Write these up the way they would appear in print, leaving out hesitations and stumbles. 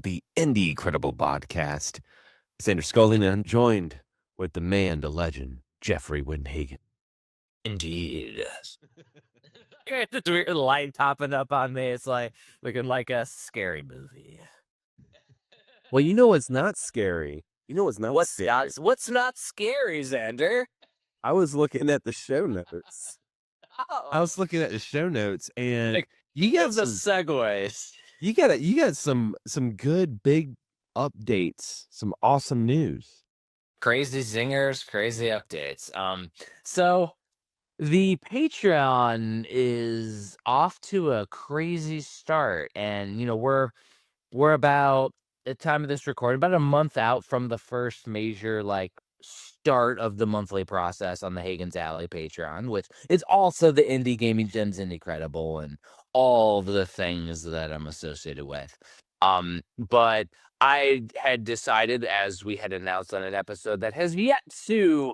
the Indie Credible podcast. Xander Scully, and I'm joined with the man, the legend, Jeffrey Windhagen. Indeed. It's this weird light topping up on me. It's like looking like a scary movie. Well, you know what's not scary? You know what's not What's scary? what's not scary, Xander? I was looking at the show notes. Oh, I was looking at the show notes, and like, you got the some. segues. You got some good big updates. Some awesome news. Crazy zingers, crazy updates. So the Patreon is off to a crazy start, and we're about the time of this recording, about a month out from the first major start of the monthly process on the Hagen's Alley Patreon, which is also the Indie Gaming Gems Indie Credible and all the things that I'm associated with. But I had decided, as we had announced on an episode that has yet to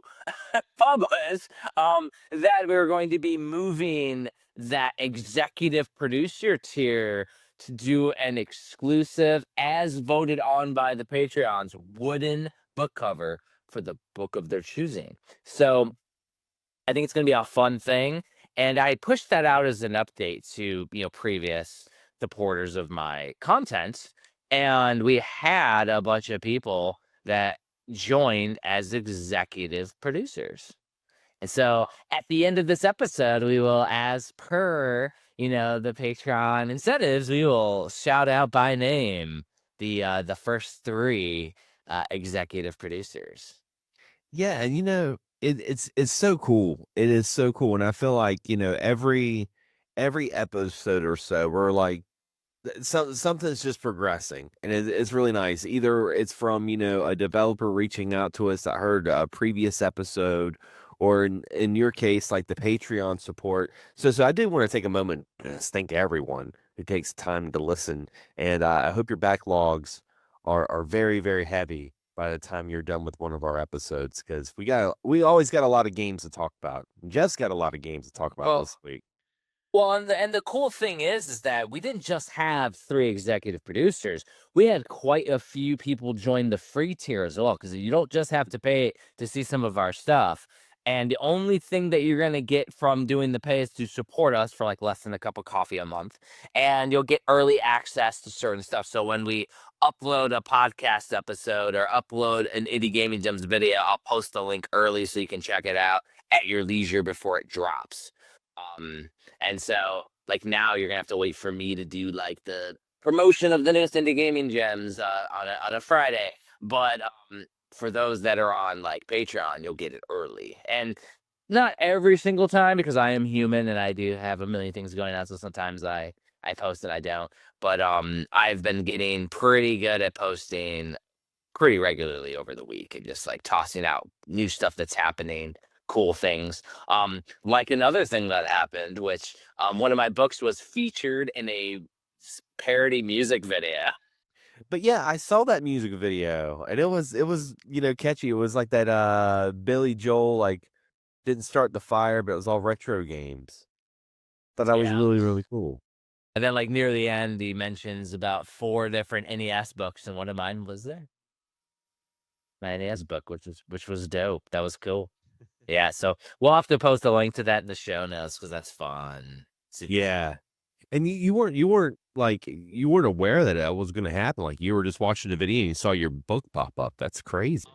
publish, that we were going to be moving that executive producer tier to do an exclusive, as voted on by the Patreons, wooden book cover for the book of their choosing. So I think it's going to be a fun thing. And I pushed that out as an update to, previous supporters of my content. And we had a bunch of people that joined as executive producers. And so at the end of this episode, we will, as per, the Patreon incentives, we will shout out by name the first three executive producers. Yeah, and it's so cool. It is so cool, and I feel like every episode or so we're like something's just progressing, and it's really nice. Either it's from a developer reaching out to us that heard a previous episode, or in your case, like the Patreon support. So I did want to take a moment to thank everyone who takes time to listen, and I hope your backlogs are very, very heavy by the time you're done with one of our episodes, because we always got a lot of games to talk about. Jeff's got a lot of games to talk about Well, this week. Well, and the cool thing is that we didn't just have three executive producers. We had quite a few people join the free tier as well, because you don't just have to pay to see some of our stuff. And the only thing that you're going to get from doing the pay is to support us for like less than a cup of coffee a month. And you'll get early access to certain stuff. So when we upload a podcast episode or upload an Indie Gaming Gems video, I'll post the link early so you can check it out at your leisure before it drops. And so, like, now you're gonna have to wait for me to do like the promotion of the newest Indie Gaming Gems on a Friday. But for those that are on like Patreon, you'll get it early, and not every single time, because I am human and I do have a million things going on. So sometimes I post and I don't. But I've been getting pretty good at posting pretty regularly over the week and just like tossing out new stuff that's happening, cool things. Like another thing that happened, which one of my books was featured in a parody music video. But yeah, I saw that music video, and it was catchy. It was like that Billy Joel, like, didn't start the fire, but it was all retro games. Thought that was Yeah. really, really cool. And then like near the end, he mentions about 4 different NES books, and one of mine was there. My NES book, which was dope. That was cool. Yeah, so we'll have to post a link to that in the show notes because that's fun. Yeah. And you weren't aware that it was gonna happen. Like, you were just watching the video and you saw your book pop up. That's crazy.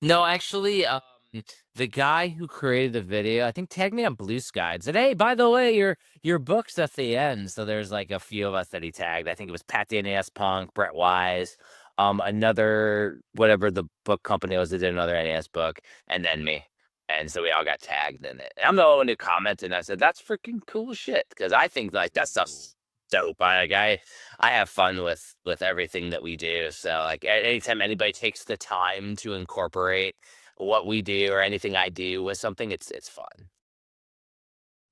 No, actually, the guy who created the video, I think, tagged me on Blue Sky and said, "Hey, by the way, your book's at the end." So there's like a few of us that he tagged. I think it was Pat the NES Punk, Brett Wise, another whatever the book company was that did another NES book, and then me. And so we all got tagged in it. And I'm the only one who commented, and I said, "That's freaking cool shit," because I think like that stuff's dope. I have fun with everything that we do. So like anytime anybody takes the time to incorporate what we do or anything I do with something, it's fun.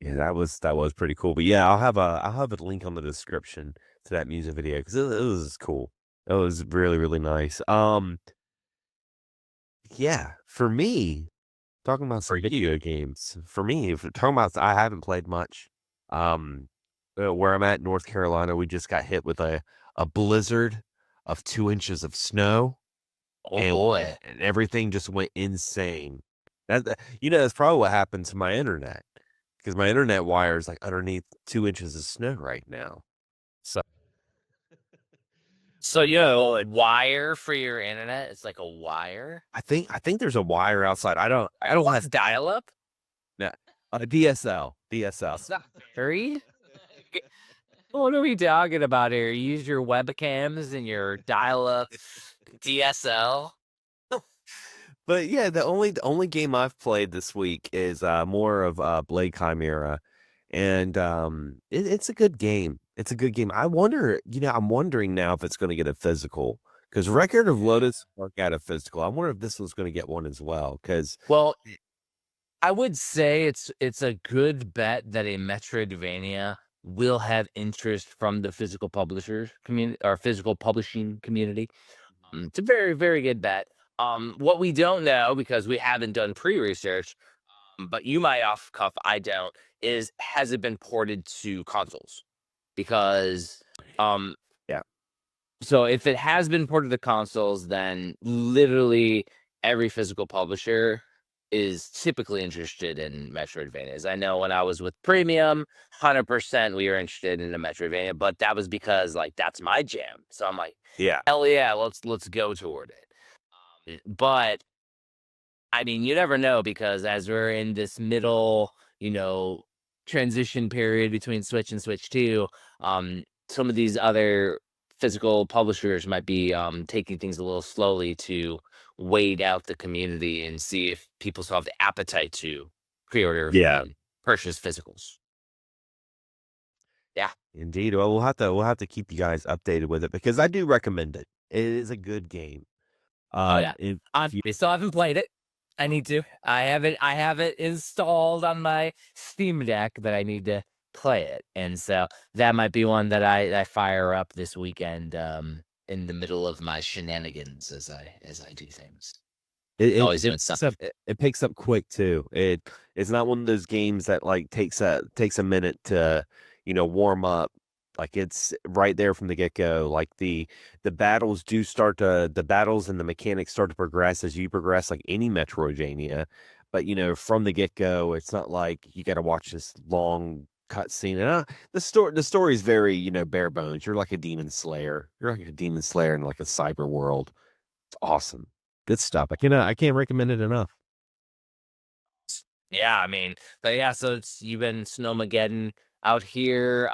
Yeah, that was pretty cool. But yeah, I'll have a link on the description to that music video because it was cool. It was really, really nice. Yeah, for me, talking about some video games. For me, if we're talking about, I haven't played much. Where I'm at, North Carolina, we just got hit with a blizzard of 2 inches of snow, Oh boy. and everything just went insane. That's probably what happened to my internet because my internet wire is like underneath 2 inches of snow right now. So So you know, a wire for your internet? It's like a wire. I think there's a wire outside. I don't What? have Dial up? no, DSL DSL. It's not buried. What are we talking about here? You use your webcams and your dial up DSL. But yeah, the only game I've played this week is more of Blade Chimera, and it's a good game. It's a good game. I'm wondering now if it's going to get a physical because Record of Lotus work out a physical. I wonder if this one's going to get one as well because Well, I would say it's a good bet that a Metroidvania will have interest from the physical publishers community or physical publishing community. It's a very, very good bet. What we don't know because we haven't done pre-research, but you might off cuff, I don't, is has it been ported to consoles? Because um yeah, so if it has been ported to consoles, then literally every physical publisher is typically interested in Metroidvanias. I know when I was with Premium, 100% we were interested in a Metroidvania, but that was because like that's my jam. So I'm like, yeah, hell yeah, let's go toward it. But I mean, you never know because as we're in this middle, transition period between Switch and Switch 2, some of these other physical publishers might be taking things a little slowly to wait out the community and see if people still have the appetite to pre-order yeah. and purchase physicals. Yeah. Indeed. Well, we'll have to keep you guys updated with it because I do recommend it. It is a good game. Oh yeah. If you I still haven't played it. I need to. I have it installed on my Steam Deck, but I need to play it. And so that might be one that I fire up this weekend in the middle of my shenanigans as I do things. It it Always doing picks up something. it picks up quick too. It's not one of those games that, like, takes a minute to, warm up. Like, it's right there from the get-go. Like, the battles and the mechanics start to progress as you progress, like any Metroidvania. But, from the get-go, it's not like you gotta watch this long cutscene. And, the story is very, bare bones. You're like a demon slayer. You're like a demon slayer in, like, a cyber world. It's awesome. Good stuff. I can't recommend it enough. Yeah, I mean, but yeah, so it's you've been snowmageddon out here,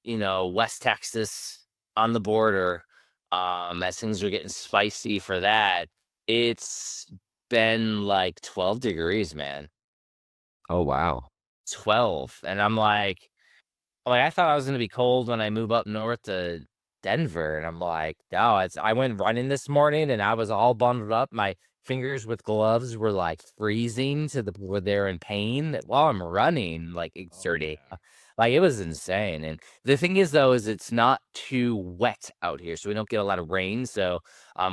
West Texas on the border. As things are getting spicy for that, it's been like 12 degrees, man. Oh, wow. 12. And I'm like, I thought I was gonna be cold when I move up north to Denver, and I'm like, no, I went running this morning and I was all bundled up. My fingers with gloves were like freezing to the where they're in pain while I'm running, like Oh, exerting. yeah. Like it was insane. And the thing is though, is it's not too wet out here, so we don't get a lot of rain. So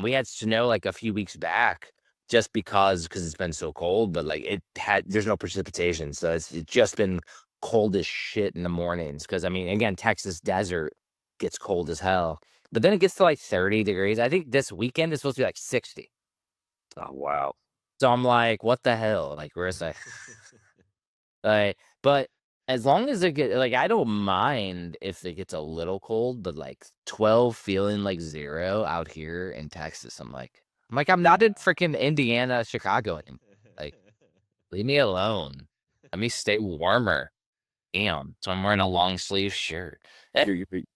we had snow like a few weeks back just because it's been so cold, but like there's no precipitation. So it's just been cold as shit in the mornings because I mean, again, Texas desert gets cold as hell. But then it gets to like 30 degrees. I think this weekend is supposed to be like 60. Oh, wow. So I'm like, what the hell? Like, where's that? But as long as it get like, I don't mind if it gets a little cold, but like 12 feeling like 0 out here in Texas. I'm not in freaking Indiana, Chicago anymore. Like, leave me alone. Let me stay warmer. Damn. So I'm wearing a long sleeve shirt.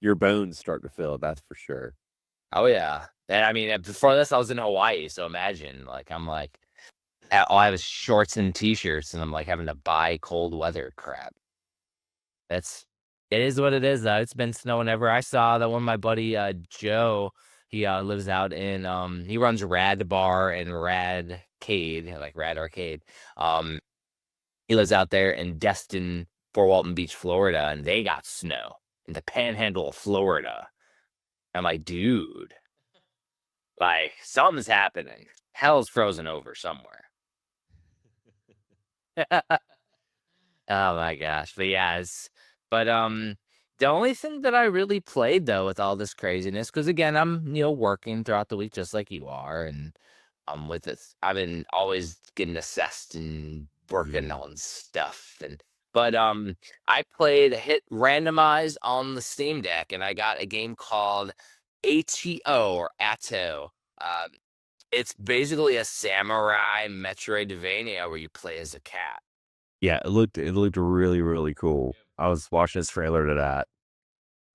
Your bones start to feel it, that's for sure. Oh yeah. And I mean, before this, I was in Hawaii. So imagine, all I have is shorts and t-shirts, and I'm like having to buy cold weather crap. It is what it is, though. It's been snowing ever. I saw that one of my buddy, Joe, he lives out in, he runs Rad Bar and Radcade, like Rad Arcade. Um, he lives out there in Destin, Fort Walton Beach, Florida, and they got snow in the panhandle of Florida. I'm like, dude, like something's happening. Hell's frozen over somewhere. Oh my gosh. But yeah, but The only thing that I really played though with all this craziness, because again, I'm working throughout the week just like you are, and with this, I've been always getting assessed and working Mhm. on stuff, and but I played hit randomize on the Steam Deck, and I got a game called ATO or ATO. Um, it's basically a samurai Metroidvania where you play as a cat. Yeah, it looked really, really cool. I was watching this trailer to that.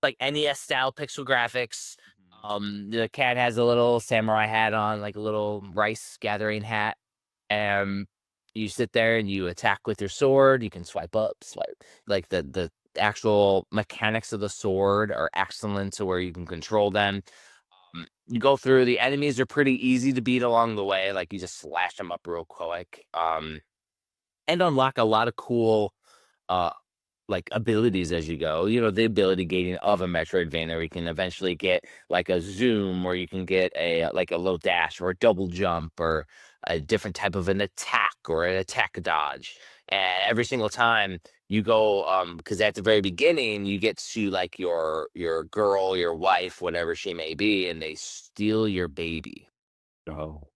Like NES style pixel graphics. Mhm. The cat has a little samurai hat on, like a little rice gathering hat. And you sit there and you attack with your sword. You can swipe up, swipe like the actual mechanics of the sword are excellent to where you can control them. You go through the enemies are pretty easy to beat along the way. Like you just slash them up real quick. And unlock a lot of cool uh like abilities as you go. The ability gating of a Metroidvania where you can eventually get like a zoom, or you can get a like a low dash or a double jump or a different type of an attack or an attack dodge. And every single time you go, because at the very beginning you get to like your girl, your wife, whatever she may be, and they steal your baby. Oh,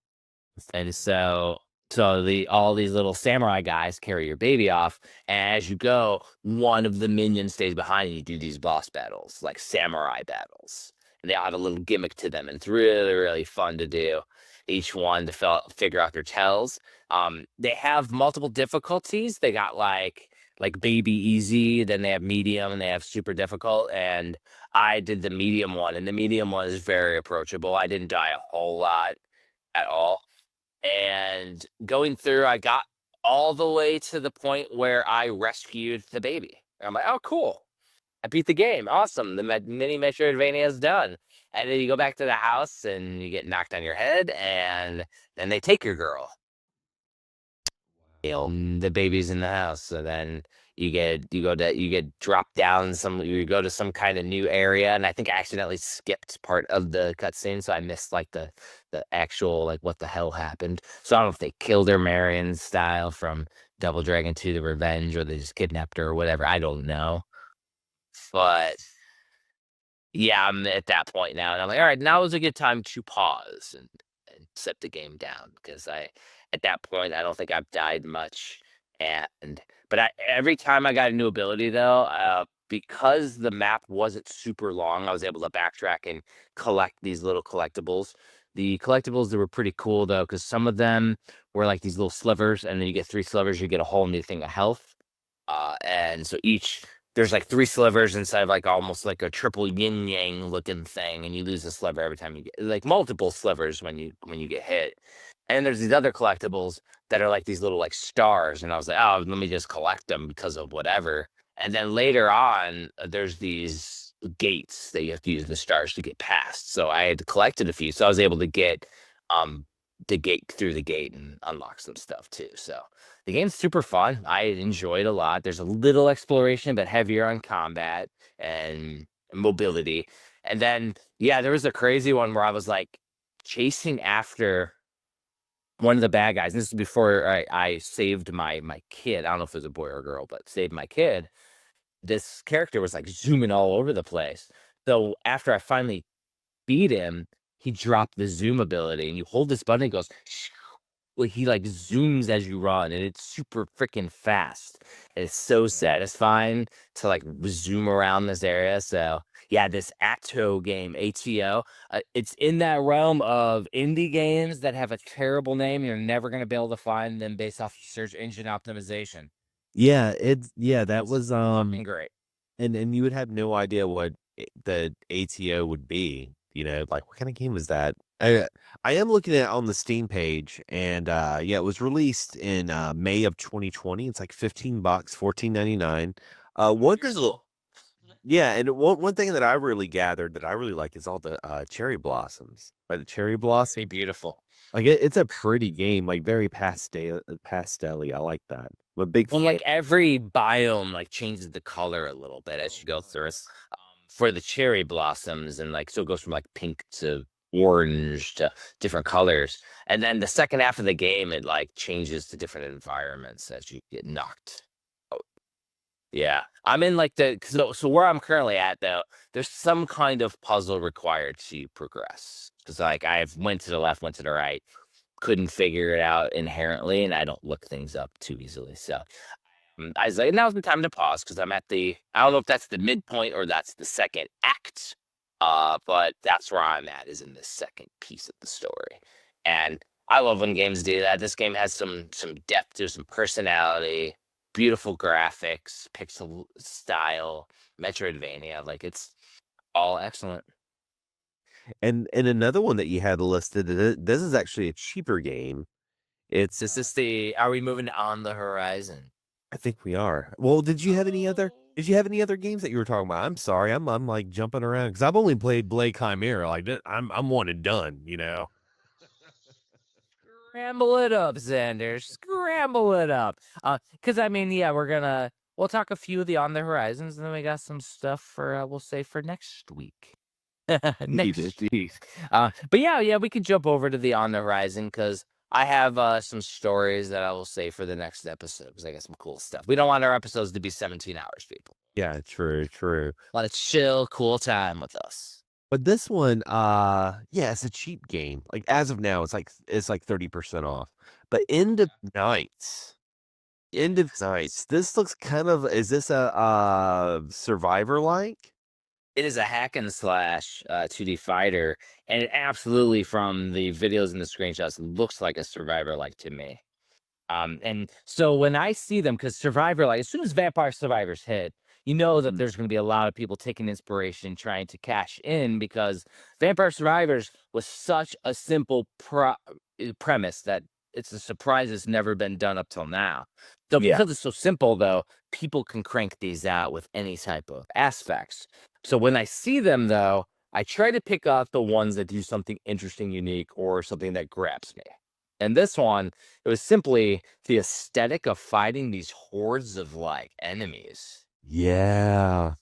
that's And cool. so the all these little samurai guys carry your baby off, and as you go, one of the minions stays behind and you do these boss battles, like samurai battles. And they all have a little gimmick to them, and it's really, really fun to do. Each one to figure out their tells. They have multiple difficulties. They got like baby easy, then they have medium, and they have super difficult. And I did the medium one, and the medium one is very approachable. I didn't die a whole lot at all, and going through, I got all the way to the point where I rescued the baby. And I'm like, "Oh, cool. I beat the game. Awesome. The mini Metroidvania is done." And then you go back to the house and you get knocked on your head, and then they take your girl. The baby's in the house. So then you get dropped down you go to some kind of new area, and I think I accidentally skipped part of the cutscene, so I missed like the actual like what the hell happened. So I don't know if they killed her Marion style from Double Dragon 2 The Revenge, or they just kidnapped her or whatever. I don't know. But yeah, I'm at that point now, and I'm like, "All right, now is a good time to pause and set the game down," because at that point, I don't think I've died much, and but every time I got a new ability though, because the map wasn't super long, I was able to backtrack and collect these little collectibles. The collectibles, they were pretty cool though, because some of them were like these little slivers, and then you get 3 slivers, you get a whole new thing of health. And so each there's like 3 slivers inside of like almost like a triple yin yang looking thing, and you lose a sliver every time you get like multiple slivers when you get hit. And there's these other collectibles that are like these little like stars, and I was like, oh, let me just collect them because of whatever. And then later on, there's these gates that you have to use the stars to get past. So I had collected a few, so I was able to get um the gate through the gate and unlock some stuff too. So the game's super fun. I enjoy it a lot. There's a little exploration, but heavier on combat and mobility. And then, yeah, there was a crazy one where I was like chasing after one of the bad guys. This is before I saved my kid. I don't know if it was a boy or a girl, but saved my kid. This character was like zooming all over the place. So after I finally beat him, he dropped the zoom ability, and you hold this button, it goes well, he, like, zooms as you run, and it's super freaking fast. It's so satisfying to, like, zoom around this area, so, yeah, this ATO game, ATO, it's in that realm of indie games that have a terrible name, you're never gonna be able to find them based off search engine optimization. Yeah, that It's was, fucking great. and you would have no idea what the ATO would be, like, what kinda game was that? I am looking at it on the Steam page, and, yeah, it was released in, May of 2020. It's like 15 bucks, 14.99. Oh, One you're thing still Yeah, and one thing that I really gathered that I really like is all the, cherry blossoms, by the cherry blossom. very beautiful. Like, it's a pretty game, like, very pastel-y, I like that. I'm a big Well, fan. like, every biome, like, changes the color a little bit as Oh, you go through it. nice. For the cherry blossoms, and, like, so it goes from, like, pink to orange to different colors, and then the second half of the game, it, like, changes to different environments as you get knocked out. Yeah. I'm in like so where I'm currently at though, there's some kind of puzzle required to progress. Cause like I've went to the left, went to the right, couldn't figure it out inherently, and I don't look things up too easily. So I was like, now's the time to pause because I'm at I don't know if that's the midpoint or that's the second act. But that's where I'm at is in the second piece of the story. And I love when games do that. This game has some depth, there's some personality, beautiful graphics, pixel style, Metroidvania. Like it's all excellent. And another one that you had listed, this is actually a cheaper game. It's This is the Are we moving on the horizon? I think we are. Well, did you have any other games that you were talking about? I'm sorry, I'm like jumping around because I've only played Blade Chimera. Like I'm one and done. You know. Scramble it up, Xander. Scramble it up. Because I mean, yeah, we'll talk a few of the on the horizons, and then we got some stuff for we'll say for next week. Next week. But yeah, we could jump over to the on the horizon because I have some stories that I will say for the next episode because I got some cool stuff. We don't want our episodes to be 17 hours, people. Yeah, true, true. A lot of chill, cool time with us. But this one, yeah, it's a cheap game. Like as of now, it's like 30% off. But End of Nights. This looks kind of is this a survivor like? It is a hack and slash 2D fighter, and it absolutely, from the videos and the screenshots, looks like a survivor like to me. And so when I see them, because Survivor, like as soon as Vampire Survivors hit, you know that there's going to be a lot of people taking inspiration, trying to cash in, because Vampire Survivors was such a simple premise that it's a surprise it's never been done up till now. So Yeah. because it's so simple, though, people can crank these out with any type of aspects. So when I see them, though, I try to pick out the ones that do something interesting, unique, or something that grabs me. And this one, it was simply the aesthetic of fighting these hordes of like enemies. Yeah.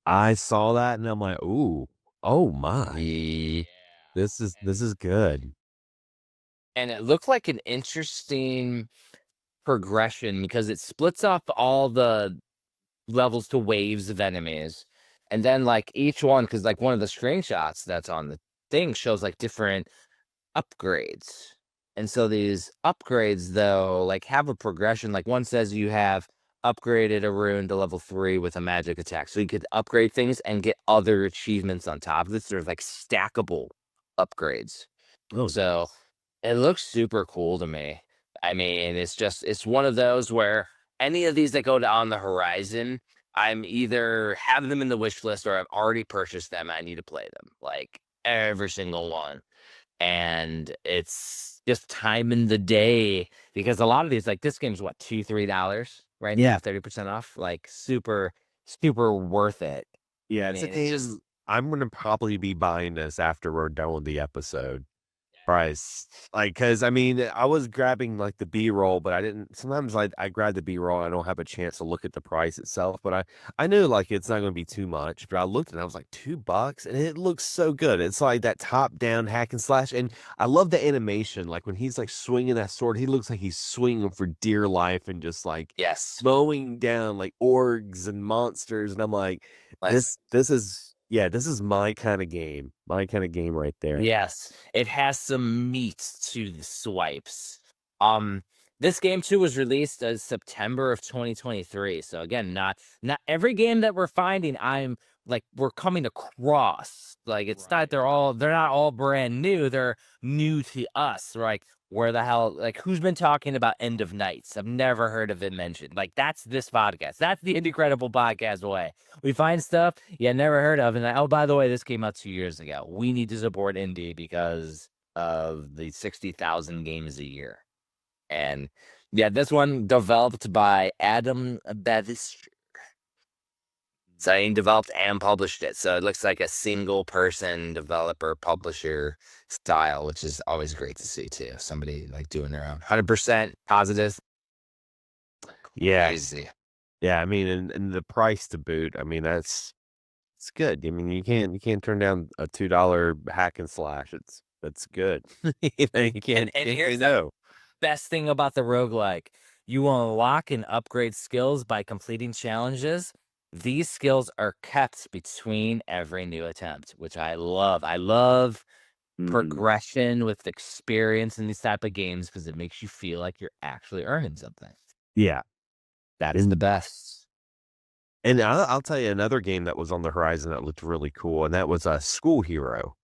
I saw that and I'm like, "Ooh. Oh my. Yeah. This is good." And it looked like an interesting progression because it splits up all the levels to waves of enemies. And then like each one, because like one of the screenshots that's on the thing shows like different upgrades. And so these upgrades though, like have a progression. Like one says you have upgraded a rune to level 3 with a magic attack. So you could upgrade things and get other achievements on top of this. There's like stackable upgrades. Oh, So nice. it looks super cool to me. I mean, it's one of those where any of these that go to on the horizon, I'm either have them in the wish list or I've already purchased them. I need to play them. Like every single one. And it's just time in the day because a lot of these, like this game's what, $2, $3 right now, Yeah. 30% off. Like super, super worth it. Yeah, I it's a mean, it's just game I'm gonna probably be buying this after we're done with the episode. Price. Like, cause I mean, I was grabbing like the B-roll, but I didn't sometimes I grab the B-roll, I don't have a chance to look at the price itself, but I knew like it's not gonna be too much, but I looked and I was like $2 and it looks so good. It's like that top-down hack and slash, and I love the animation. Like when he's like swinging that sword, he looks like he's swinging for dear life and just like yes. mowing down like orgs and monsters, and I'm like, Like this is yeah, this is my kind of game. My kind of game right there. yes, it has some meat to the swipes. Um, this game too was released as September of 2023. So again, not every game that we're finding, we're coming across. Like it's not they're not all brand new. They're new to us. Like where the hell, like who's been talking about End of Nights? I've never heard of it mentioned. Like that's this podcast. That's the Incredible Podcast way. We find stuff you never heard of, and oh, by the way, this came out 2 years ago. We need to support indie because of the 60,000 games a year. And yeah, this one developed by Adam Bevis. So he developed and published it. So it looks like a single person developer publisher style, which is always great to see too. Somebody like doing their own 100% positive. Yeah. Crazy. Yeah, I mean, and the price to boot, I mean, it's good. I mean, you can't turn down a $2 hack and slash. That's good. You know, And you can't say here's the no. best thing about the roguelike. You unlock and upgrade skills by completing challenges. These skills are kept between every new attempt, which I love. I love Mhm. progression with experience in these type of games because it makes you feel like you're actually earning something. Yeah, That is and the best. I'll tell you another game that was on the horizon that looked really cool, and that was, School Hero.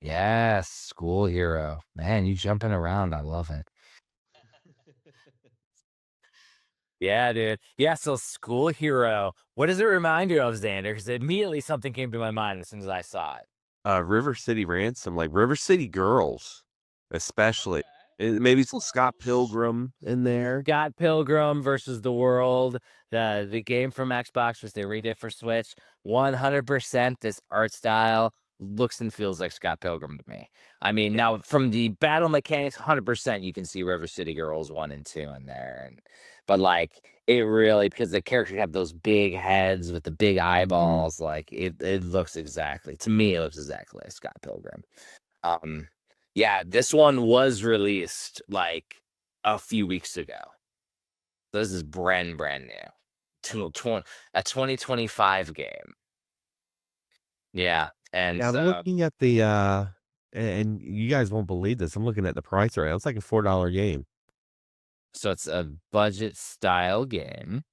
Yes, School Hero. Man, you jumping around. I love it. Yeah, dude. Yeah, so School Hero. What does it remind you of, Xander? Because immediately something came to my mind as soon as I saw it. River City Ransom, like River City Girls, especially. Maybe some Scott Pilgrim in there. Scott Pilgrim versus the World, the game from Xbox, which they redid for Switch. 100% this art style looks and feels like Scott Pilgrim to me. I mean, now from the battle mechanics, 100% you can see River City Girls 1 and 2 in there. But like it really because the characters have those big heads with the big Mhm. eyeballs, like it looks exactly to me, it looks exactly like Scott Pilgrim. Um, yeah, this one was released like a few weeks ago. This is brand new. To a 2025 game. Yeah, and Yeah, I'm so looking at the, and you guys won't believe this, I'm looking at the price right now, it's like a $4 game. so it's a budget style game.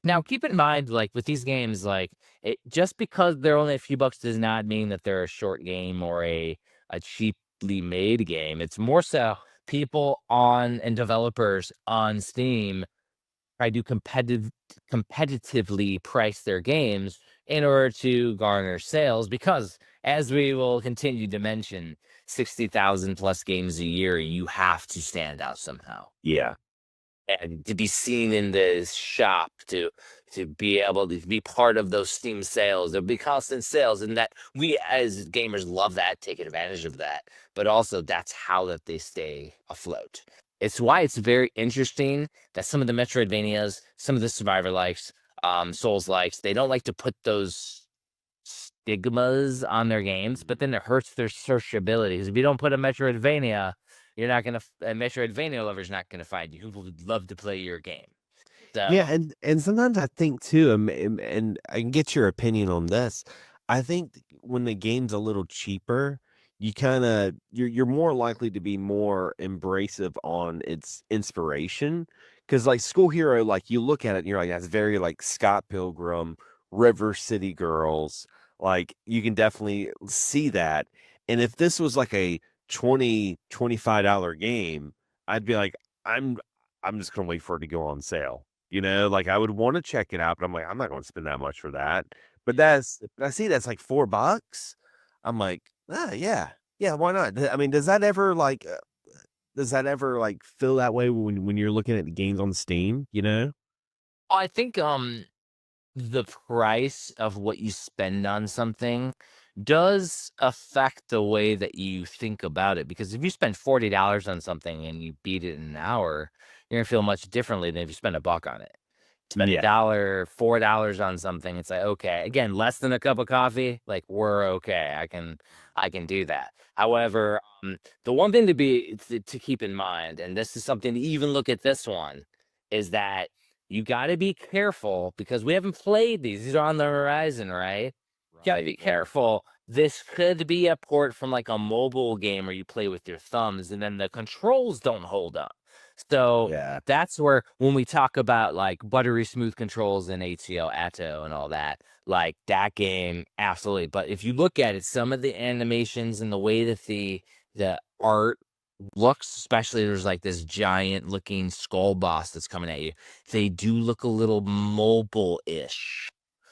Now keep in mind, like with these games, like it just because they're only a few bucks does not mean that they're a short game or a cheaply made game. It's more so people on and developers on Steam try to competitively price their games in order to garner sales because as we will continue to mention 60,000 plus games a year you have to stand out somehow Yeah. and to be seen in this shop to be able to be part of those Steam sales. There'll be constant sales, and that we as gamers love that, taking advantage of that. But also, that's how that they stay afloat. It's why it's very interesting that some of the Metroidvanias, some of the Survivor likes, Souls likes, they don't like to put those stigmas on their games, but Mhm. then it hurts their searchability. 'Cause if you don't put a Metroidvania, you're not gonna a Metroidvania lover's not gonna find you, who would love to play your game. So Yeah, and sometimes I think too, and I can get your opinion on this. I think when the game's a little cheaper, you're more likely to be more embracive on its inspiration. Because like School Hero, like you look at it and you're like, that's very like Scott Pilgrim, River City Girls. Like you can definitely see that. And if this was like a 20 $25 game, I'd be like, I'm I'm just gonna wait for it to go on sale. Like, I would wanna check it out, but I'm like, "I'm not gonna spend that much for that." But I see that's like $4. I'm like, "Ah, yeah. Yeah, why not?" I mean, does that ever, like, feel that way when you're looking at the games on Steam, you know? I think the price of what you spend on something does affect the way that you think about it. Because if you spend $40 on something and you beat it in an hour, you're gonna feel much differently than if you spend a buck on it. Spend a Yeah. dollar, $4 on something, it's like, okay, again, less than a cup of coffee, like we're okay. I can do that. However, the one thing to keep in mind, and this is something to even look at this one, is that you gotta be careful because we haven't played these. These are on the horizon, right? Gotta Right, be right. careful. This could be a port from like a mobile game where you play with your thumbs and then the controls don't hold up. So Yeah. that's where when we talk about like buttery smooth controls in ATO, Atto, and all that, like that game, absolutely. But if you look at it, some of the animations and the way that the art looks, especially there's like this giant looking skull boss that's coming at you, they do look a little mobile-ish.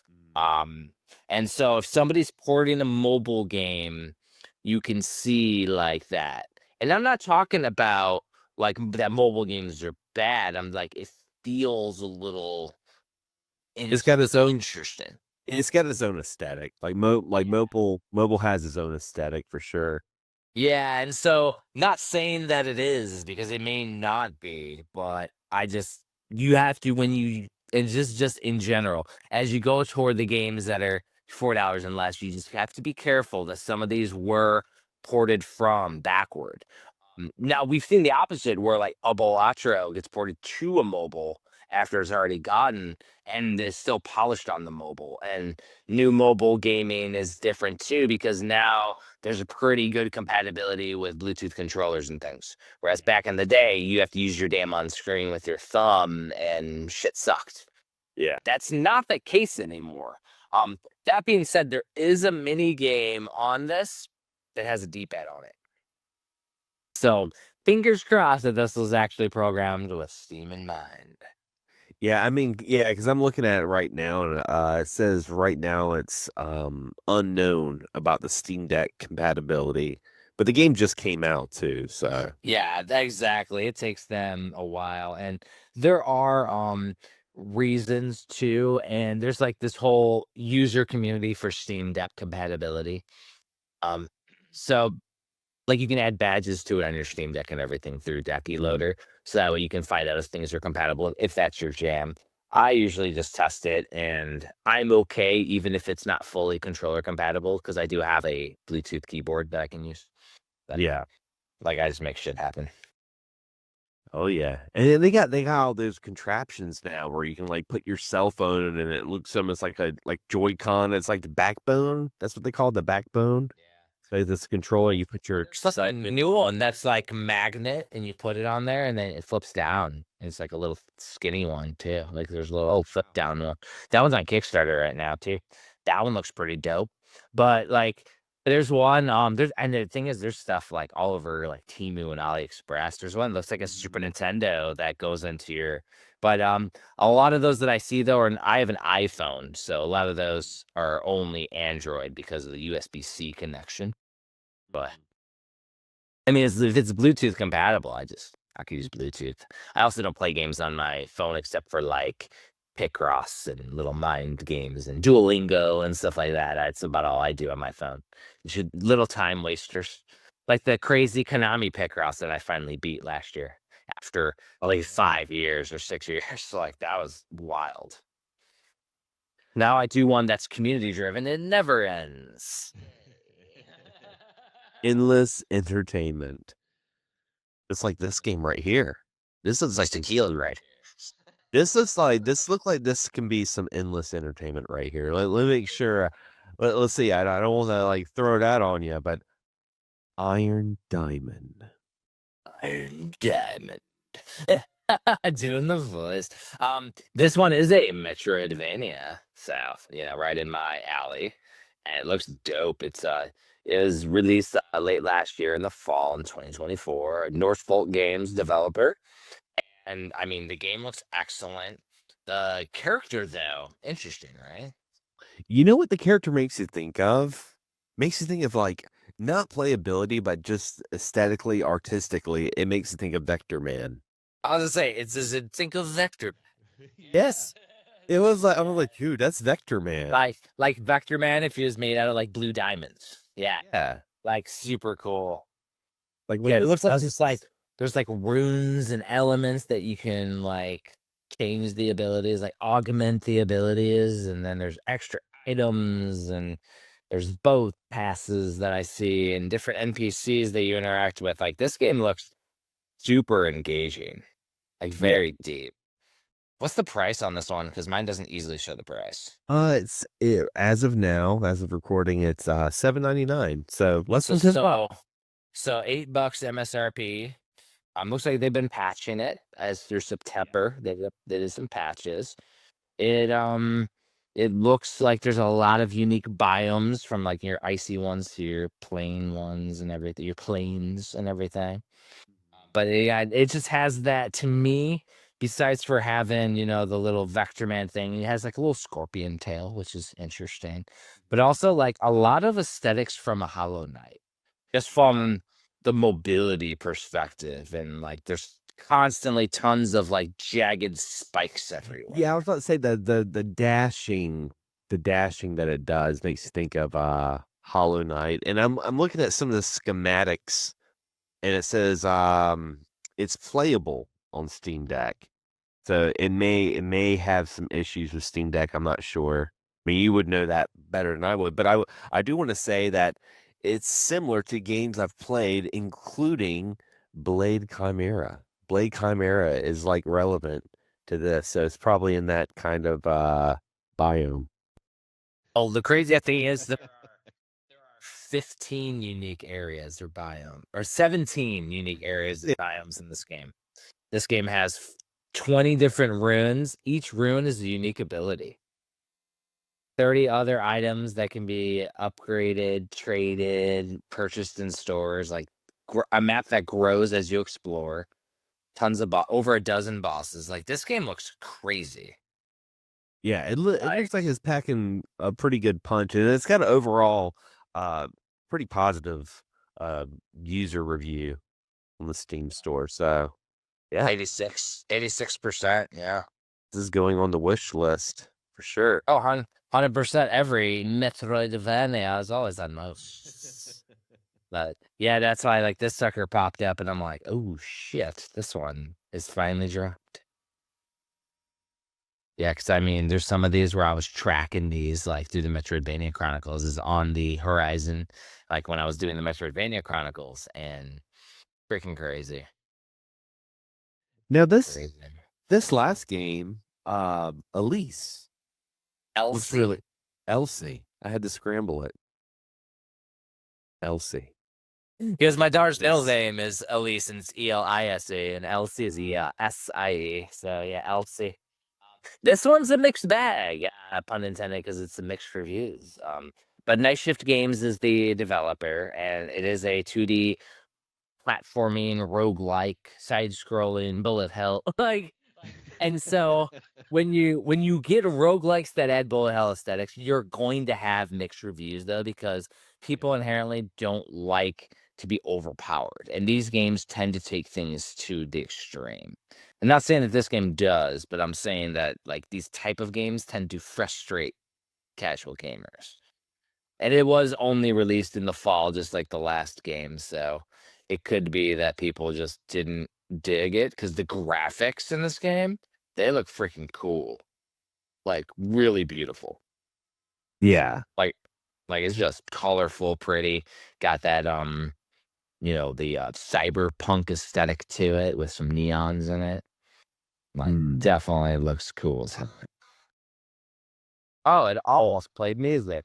Mhm. Um, and so if somebody's porting a mobile game, you can see like that. And I'm not talking about like that mobile games are bad. I'm like, it feels a little It's got its own interesting. it's got its own aesthetic. Like mobile has its own aesthetic for sure. Yeah, and so not saying that it is because it may not be, but I just you have to when you and just in general, as you go toward the games that are $4 and less, you just have to be careful that some of these were ported from backward. Now we've seen the opposite where like a Balatro gets ported to a mobile after it's already gotten and is still polished on the mobile. And new mobile gaming is different too because now there's a pretty good compatibility with Bluetooth controllers and things. Whereas back in the day, you have to use your damn on screen with your thumb and shit sucked. Yeah. That's not the case anymore. That being said, there is a mini game on this that has a D-pad on it. So fingers crossed that this was actually programmed with Steam in mind. Yeah, I mean, yeah, because I'm looking at it right now, and it says right now it's unknown about the Steam Deck compatibility, but the game just came out too, so Yeah, exactly. It takes them a while, and there are reasons too, and there's like this whole user community for Steam Deck compatibility. Um, so like you can add badges to it on your Steam Deck and everything through Decky Loader, so that way you can find out if things are compatible if that's your jam. I usually just test it, and I'm okay even if it's not fully controller compatible because I do have a Bluetooth keyboard that I can use. That yeah. like I just make shit happen. Oh yeah, and then they got all those contraptions now where you can like put your cell phone in and it looks almost like a like Joy-Con. It's like the backbone. That's what they call the backbone. So this controller, you put your There's like a new one that's like magnet, and you put it on there, and then it flips down. It's like a little skinny one too. Like there's a little flip down one. That one's on Kickstarter right now too. That one looks pretty dope. But like, there's one. There's and the thing is, there's stuff like all over like Temu and AliExpress. There's one that looks like a Super Nintendo that goes into your. But a lot of those that I see though, are I have an iPhone, so a lot of those are only Android because of the USB-C connection. But I mean, if it's Bluetooth compatible, I could use Bluetooth. I also don't play games on my phone except for like Picross and little mind games and Duolingo and stuff like that. That's about all I do on my phone. Little time wasters, like the crazy Konami Picross that I finally beat last year after like 5 years or 6 years. So like that was wild. Now I do one that's community driven. It never ends. endless entertainment. It's like this game right here. This is Like like tequila, right? this look like this can be some endless entertainment right here. Let me make sure. Let's see. I don't want to like throw that on you, but Iron Diamond. Iron Diamond. Doing the voice. This one is a Metroidvania, so right in my alley, and it looks dope. It was released late last year in the fall in 2024. Northvolt Games developer, and I mean the game looks excellent. The character though, interesting, right? You know what the character makes you think of? Makes you think of like not playability, but just aesthetically, artistically. It makes you think of Vector Man. I was gonna say it's a think of Vector. Yes, it was like I was like, dude, that's Vector Man. Like Vector Man if he was made out of like blue diamonds. Yeah. Yeah, Like super cool. like when Yeah, it looks like just like there's like runes and elements that you can like change the abilities, like augment the abilities, and then there's extra items and there's both passes that I see and different NPCs that you interact with. Like this game looks super engaging, like yeah. very deep. What's the price on this one? Because mine doesn't easily show the price. As of now, as of recording, it's $7.99. So less So than 10 bucks. so so $8 MSRP. Looks like they've been patching it as through September. They did some patches. It it looks like there's a lot of unique biomes from like your icy ones to your plain ones and everything, your plains and everything. But yeah, it just has that to me. Besides for having, the little Vector Man thing, it has like a little scorpion tail, which is interesting. But also like a lot of aesthetics from a Hollow Knight, just from the mobility perspective, and like there's constantly tons of like jagged spikes everywhere. Yeah, I was about to say the dashing that it does makes you think of Hollow Knight. And I'm looking at some of the schematics and it says it's playable on Steam Deck. So it may have some issues with Steam Deck. I'm not sure. I mean, you would know that better than I would, but I do want to say that it's similar to games I've played, including Blade Chimera. Blade Chimera is, like, relevant to this, so it's probably in that kind of, biome. Oh, the crazy thing is there are 15 unique areas or biome or 17 unique areas Yeah. and biomes in this game. This game has 20 different runes. Each rune is a unique ability. 30 other items that can be upgraded, traded, purchased in stores, like a map that grows as you explore. Tons of over a dozen bosses. Like this game looks crazy. Yeah, it Like looks like it's packing a pretty good punch, and it's got an overall, uh, pretty positive, uh, user review on the Steam store, so, yeah, 86%. Yeah. this is going on the wish list for sure. Oh, 100%. Every Metroidvania is always on most. But yeah, that's why like this sucker popped up, and I'm like, oh shit, this one is finally dropped. Yeah, because I mean, there's some of these where I was tracking these like through the Metroidvania Chronicles is on the horizon, like when I was doing the Metroidvania Chronicles, and freaking crazy, Now crazy. this last game, Elise, looks Elsie. really Elsie, I had to scramble it. Elsie. Because my daughter's middle Yes. name is Elise, and it's Elise, and Elsie is Esie. So yeah, Elsie. This one's a mixed bag, pun intended, because it's a mixed reviews. But Night Shift Games is the developer, and it is a 2D platforming, roguelike, side-scrolling, bullet hell. And so when you get roguelikes that add bullet hell aesthetics, you're going to have mixed reviews though, because people inherently don't like to be overpowered. And these games tend to take things to the extreme. I'm not saying that this game does, but I'm saying that like these type of games tend to frustrate casual gamers. And it was only released in the fall, just like the last game, so it could be that people just didn't dig it because the graphics in this game, they look freaking cool, like, really beautiful. Yeah. Like it's just colorful, pretty, got that, the, cyberpunk aesthetic to it with some neons in it. Like, Mm. definitely looks cool as hell. Oh, it almost played music.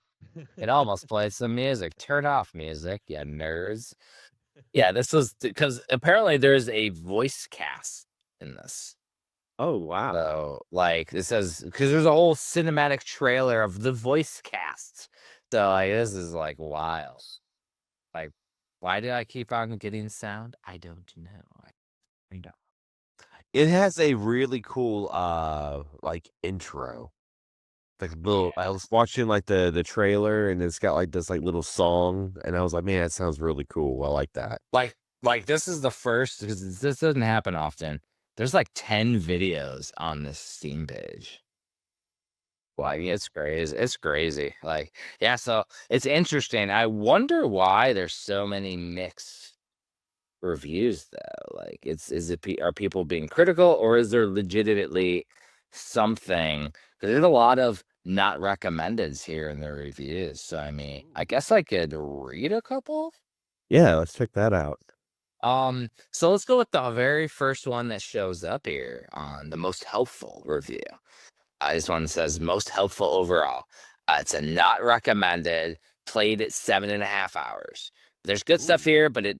It almost played some music. Turn off music, you nerds. Yeah, this was because apparently there's a voice cast in this. Oh, wow. So, like, it says because there's a whole cinematic trailer of the voice cast. So, like, this is like wild. Like, why do I keep on getting sound? I don't know. I don't. It has a really cool, like, intro. Like, little I Yeah. was watching, like, the trailer, and it's got, like, this, like, little song, and I was like, "Man, that sounds really cool. I like that." Like this is the first because this doesn't happen often. There's like 10 videos on this Steam page. Like, it's crazy. It's crazy. Like, yeah, so it's interesting. I wonder why there's so many mixed reviews though. Like, are people being critical or is there legitimately something? Because there's a lot of not recommendeds here in the reviews. So I mean, I guess I could read a couple. Yeah, let's check that out. So let's go with the very first one that shows up here on the most helpful review. This one says most helpful overall. It's a not recommended. Played at 7.5 hours. There's good stuff Ooh. here, but it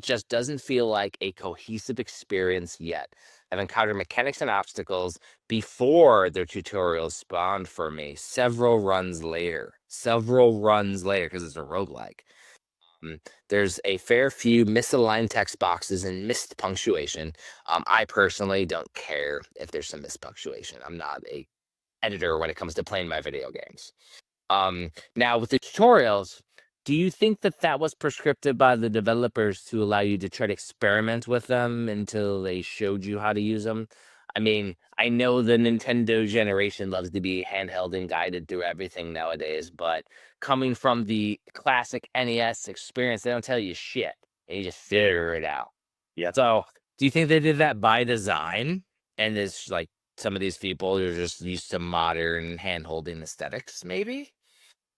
just doesn't feel like a cohesive experience yet. I've encountered mechanics and obstacles before their tutorials spawned for me several runs later. Several runs later, because it's a roguelike. Mm, there's a fair few misaligned text boxes and missed punctuation. I personally don't care if there's some missed punctuation. I'm not a editor when it comes to playing my video games. Now with the tutorials, do you think that that was prescripted by the developers to allow you to try to experiment with them until they showed you how to use them? I mean, I know the Nintendo generation loves to be handheld and guided through everything nowadays, but coming from the classic NES experience, they don't tell you shit, and you just figure it out. Yep. So, do you think they did that by design? And it's like some of these people are just used to modern hand-holding aesthetics, maybe?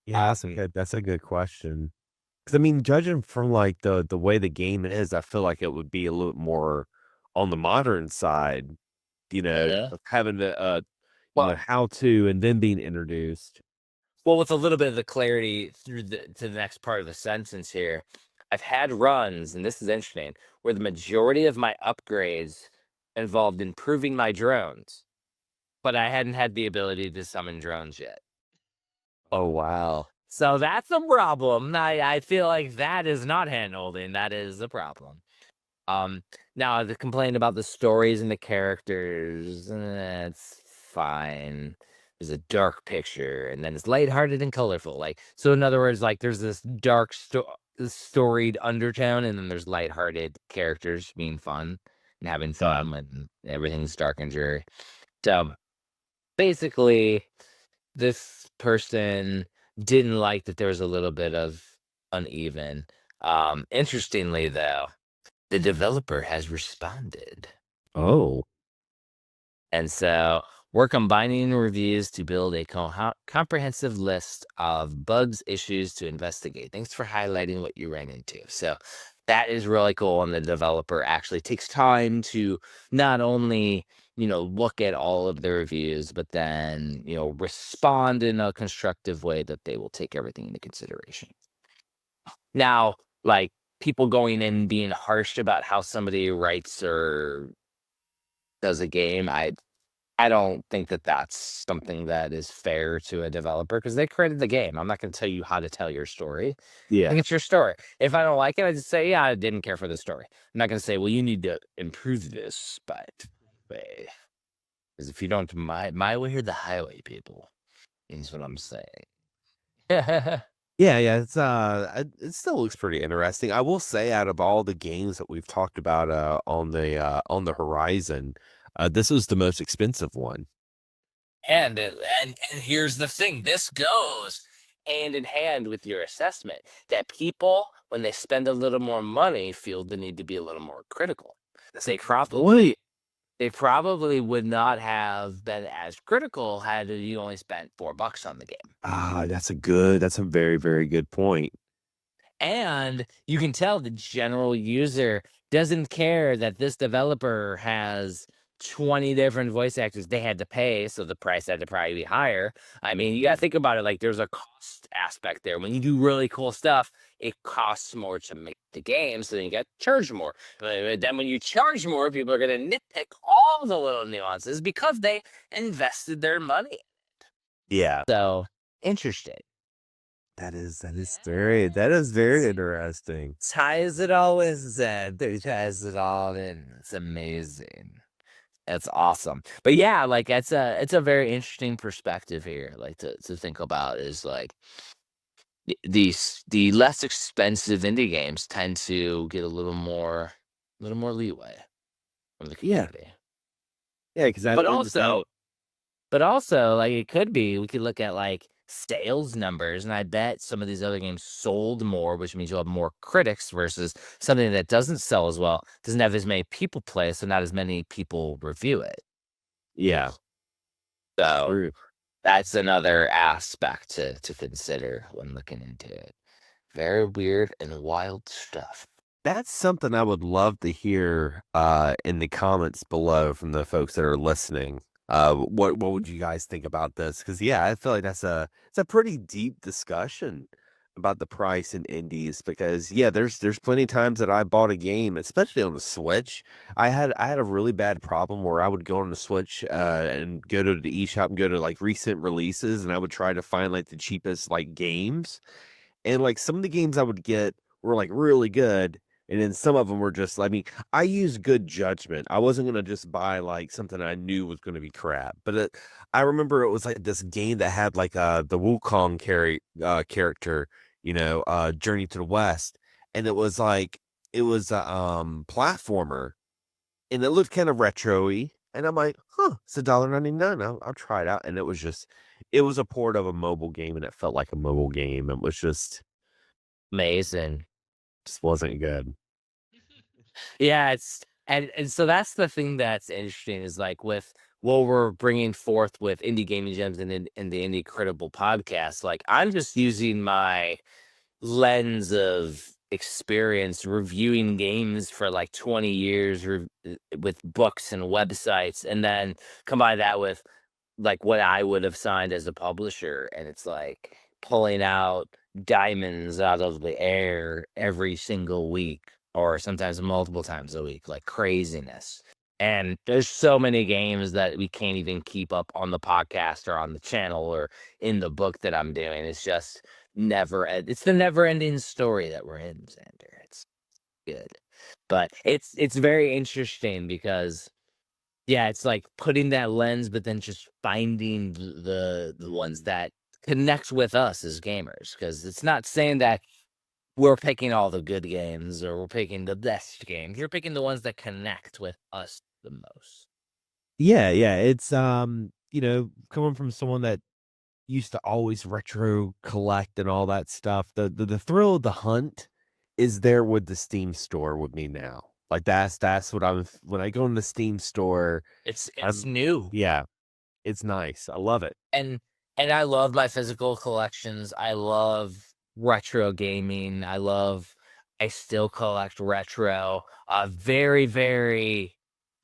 Yeah, Um, that's a good question. 'Cause I mean, judging from, like, the way the game is, I feel like it would be a little more on the modern side, Uh-huh. of having to, Well, how to and then being introduced. with a little bit of the clarity through the to the next part of the sentence here, I've had runs, and this is interesting, where the majority of my upgrades involved improving my drones, but I hadn't had the ability to summon drones yet. Oh, wow. So that's a problem. I feel like that is not handled, and that is a problem. Um, Now the complaint about the stories and the characters, it's fine. There's a dark picture, and then it's lighthearted and colorful. Like, so in other words, like there's this storied undertone, and then there's lighthearted characters being fun and having fun, and everything's dark and dreary. So basically, this person didn't like that there was a little bit of uneven. Interestingly, though, the developer has responded. Oh. And so we're combining reviews to build a comprehensive list of bugs, issues to investigate. Thanks for highlighting what you ran into. So that is really cool. And the developer actually takes time to not only, look at all of the reviews, but then, respond in a constructive way that they will take everything into consideration. Now, like, people going in and being harsh about how somebody writes or does a game, I don't think that that's something that is fair to a developer because they created the game. I'm not going to tell you how to tell your story. I think Yeah. it's your story. If I don't like it, I just say, yeah, I didn't care for the story. I'm not going to say, well, you need to improve this, but way. Because if you don't, my way or the highway, people, is what I'm saying. Yeah, yeah, it still looks pretty interesting. I will say out of all the games that we've talked about, on the horizon, this was the most expensive one. And here's the thing, this goes hand in hand with your assessment that people, when they spend a little more money, feel the need to be a little more critical. That's a They good point. they probably would not have been as critical had you only spent $4 on the game. Ah, that's a very, very good point. And you can tell the general user doesn't care that this developer has 20 different voice actors they had to pay, so the price had to probably be higher. I mean, you got to think about it like there's a cost aspect there. When you do really cool stuff, it costs more to make the game, so then you got to charge more. But then when you charge more, people are going to nitpick all the little nuances because they invested their money. Yeah. So, interesting. That is very interesting. Ties it all in, Zed. They ties it all in. It's amazing. It's awesome. But yeah, like it's a very interesting perspective here, like to think about is like the less expensive indie games tend to get a little more leeway from the Yeah. community. Yeah, because I But learned this also out. But also, like, it could be we could look at, like, sales numbers, and I bet some of these other games sold more, which means you'll have more critics versus something that doesn't sell as well, doesn't have as many people play, so not as many people review it. Yeah, So, true. that's another aspect to consider when looking into it. Very weird and wild stuff. That's something I would love to hear, in the comments below from the folks that are listening. What would you guys think about this? Because yeah, I feel like it's a pretty deep discussion about the price in indies. Because yeah, there's plenty of times that I bought a game, especially on the Switch. I had a really bad problem where I would go on the Switch, and go to the eShop and go to like recent releases, and I would try to find like the cheapest like games. And, like, some of the games I would get were, like, really good, and then some of them were just I mean, I use good judgment. I wasn't gonna just buy, like, something I knew was gonna be crap, but I remember it was, like, this game that had, like, the Wukong character, Journey to the West, and it was, like it was a, platformer, and it looked kinda retro-y, and I'm like, "Huh, it's $1.99. I'll try it out," and it was a port of a mobile game, and it felt like a mobile game. It was Amazing. just wasn't good. Yeah, and so that's the thing that's interesting is like with what we're bringing forth with indie gaming gems and in the indie critical podcast. Like I'm just using my lens of experience reviewing games for like 20 years with books and websites, and then combine that with like what I would have signed as a publisher, and it's like pulling out diamonds out of the air every single week or sometimes multiple times a week, like craziness. And there's so many games that we can't even keep up on the podcast or on the channel or in the book that I'm doing. It's just it's the never ending story that we're in, Xander. It's good. But it's very interesting because yeah, it's like putting that lens, but then just finding the ones that connect with us as gamers. Because it's not saying that we're picking all the good games or we're picking the best games. You're picking the ones that connect with us the most. Yeah, yeah, it's, coming from someone that used to always retro collect and all that stuff, the thrill of the hunt is there with the Steam store with me now. Like, that's what I'm when I go in the Steam store, It's I'm new. yeah, it's nice, I love it. And and I love my physical collections. I love retro gaming. I still collect retro. Very, very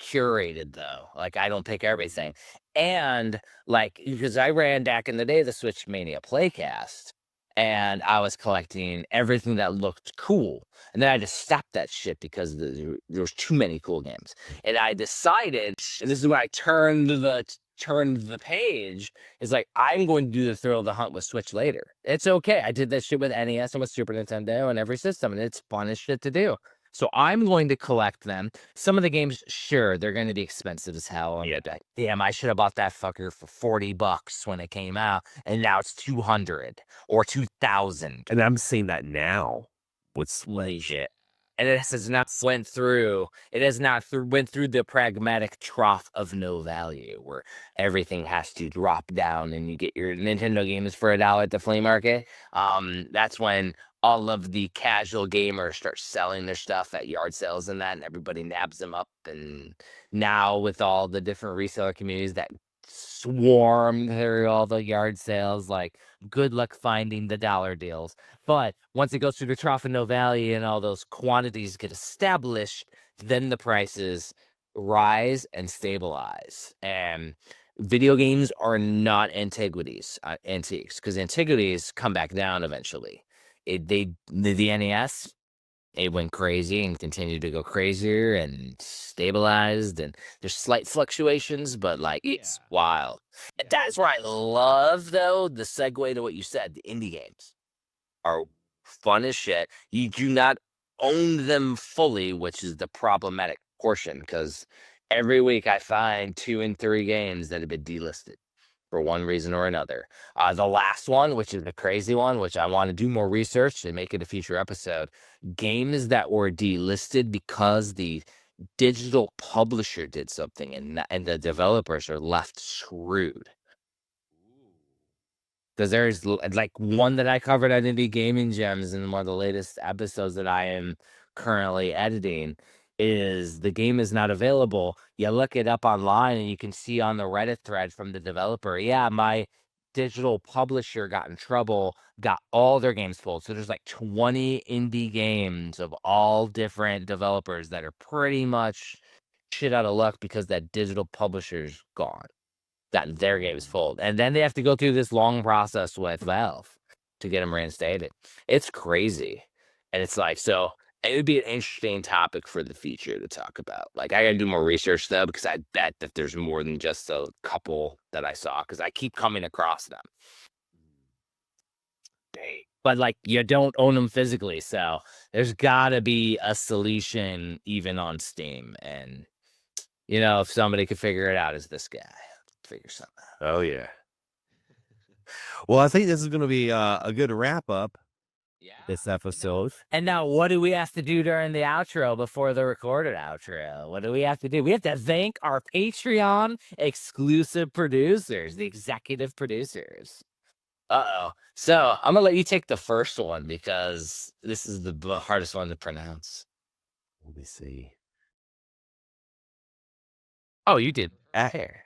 curated though. Like I don't pick everything. And like because I ran back in the day the Switch Mania Playcast and I was collecting everything that looked cool. And then I just stopped that shit because there was too many cool games. And I decided, and this is when I turned the page is like, I'm going to do the thrill of the hunt with Switch later. It's okay. I did that shit with NES and with Super Nintendo and every system, and it's fun as shit to do. So I'm going to collect them. Some of the games, sure, they're going to be expensive as hell. I'm Yeah, gonna be like, damn, I should have bought that fucker for $40 when it came out, and now it's 200 or 2,000. and I'm seeing that now with Switch. Legit. And it has not went through it has not went through the pragmatic trough of no value where everything has to drop down and you get your Nintendo games for $1 at the flea market. That's when all of the casual gamers start selling their stuff at yard sales and that, and everybody nabs them up. And now with all the different reseller communities that swarm through all the yard sales, like good luck finding the dollar deals. But once it goes through the trough of no value and all those quantities get established, then the prices rise and stabilize. And video games are not antiques, because antiquities come back down eventually. The NES, it went crazy and continued to go crazier and stabilized, and there's slight fluctuations, but like it's wild. And that's where I love though the segue to what you said, the indie games are fun as shit. You do not own them fully, which is the problematic portion because every week I find 2 and 3 games that have been delisted for one reason or another. The last one, which is the crazy one, which I want to do more research and make it a future episode, games that were delisted because the digital publisher did something and the developers are left screwed. 'Cause there's like one that I covered on Indie Gaming Gems in one of the latest episodes that I am currently editing is the game is not available. You look it up online and you can see on the Reddit thread from the developer, yeah, my digital publisher got in trouble, got all their games pulled. So there's like 20 indie games of all different developers that are pretty much shit out of luck because that digital publisher's gone. That their game's full, and then they have to go through this long process with Valve to get them reinstated. It's crazy, and it's like so it would be an interesting topic for the future to talk about. Like, I gotta do more research, though, because I bet that there's more than just a couple that I saw because I keep coming across them. But, like, you don't own them physically, so there's gotta be a solution even on Steam, and, if somebody could figure it out, is this guy. Figure something out. Oh, yeah. Well, I think this is gonna be, a good wrap up, Yeah. this episode. And now what do we have to do during the outro before the recorded outro? What do we have to do? We have to thank our Patreon exclusive producers, the executive producers. Uh-oh. So I'm gonna let you take the first one because this is the hardest one to pronounce. Let me see. Oh, you did. Ak Fair.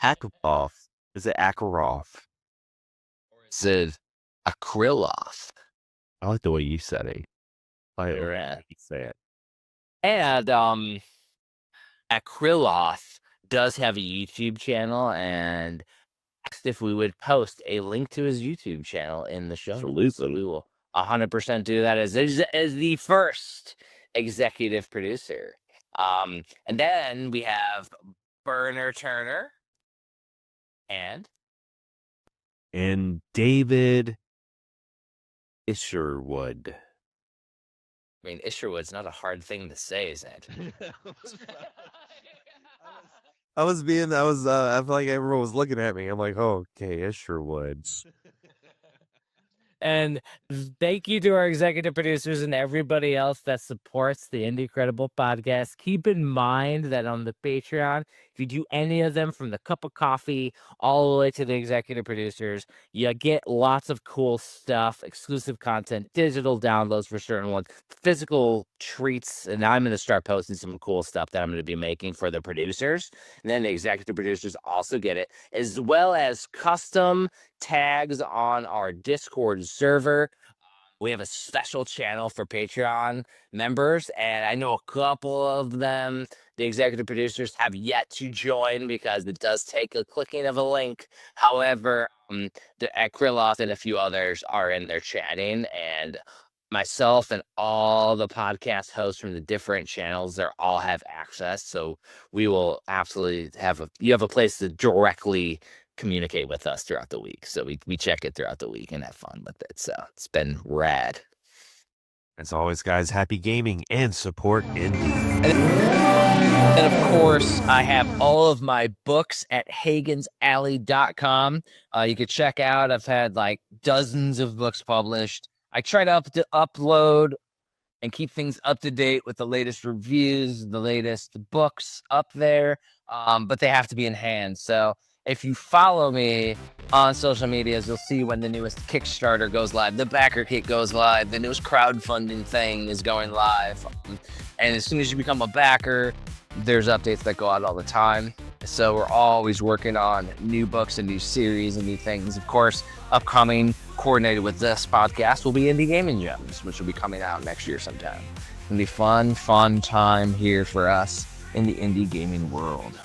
Akrov. Is it Akarov? Sid Akrilov. I like the way you said it. I like the Right. way you say it. And Akriloth does have a YouTube channel, and asked if we would post a link to his YouTube channel in the show notes. So Absolutely. we will 100% do that as the first executive producer. And then we have Burner Turner and And David Isherwood. I mean Isherwood's not a hard thing to say, is it? I feel like everyone was looking at me. I'm like, oh, okay, Isherwood. And thank you to our executive producers and everybody else that supports the Indie Credible podcast. Keep in mind that on the Patreon, if you do any of them from the cup of coffee all the way to the executive producers, you get lots of cool stuff, exclusive content, digital downloads for certain ones, physical treats. And I'm going to start posting some cool stuff that I'm going to be making for the producers. And then the executive producers also get it, as well as custom tags on our Discord server. We have a special channel for Patreon members, and I know a couple of them, the executive producers, have yet to join because it does take a clicking of a link. However, the Akriloth and a few others are in there chatting, and myself and all the podcast hosts from the different channels, they all have access. So we will absolutely you have a place to directly communicate with us throughout the week. So we check it throughout the week and have fun with it. So it's been rad. As always, guys, happy gaming and support indie. And of course, I have all of my books at HagensAlley.com. You could check out. I've had like dozens of books published. I try to upload and keep things up to date with the latest reviews, the latest books up there, but they have to be in hand. So if you follow me on social medias, you'll see when the newest Kickstarter goes live, the backer kit goes live, the newest crowdfunding thing is going live. And as soon as you become a backer, there's updates that go out all the time. So we're always working on new books and new series and new things. Of course, upcoming, coordinated with this podcast, will be Indie Gaming Gems, which will be coming out next year sometime. It'll be fun time here for us in the indie gaming world.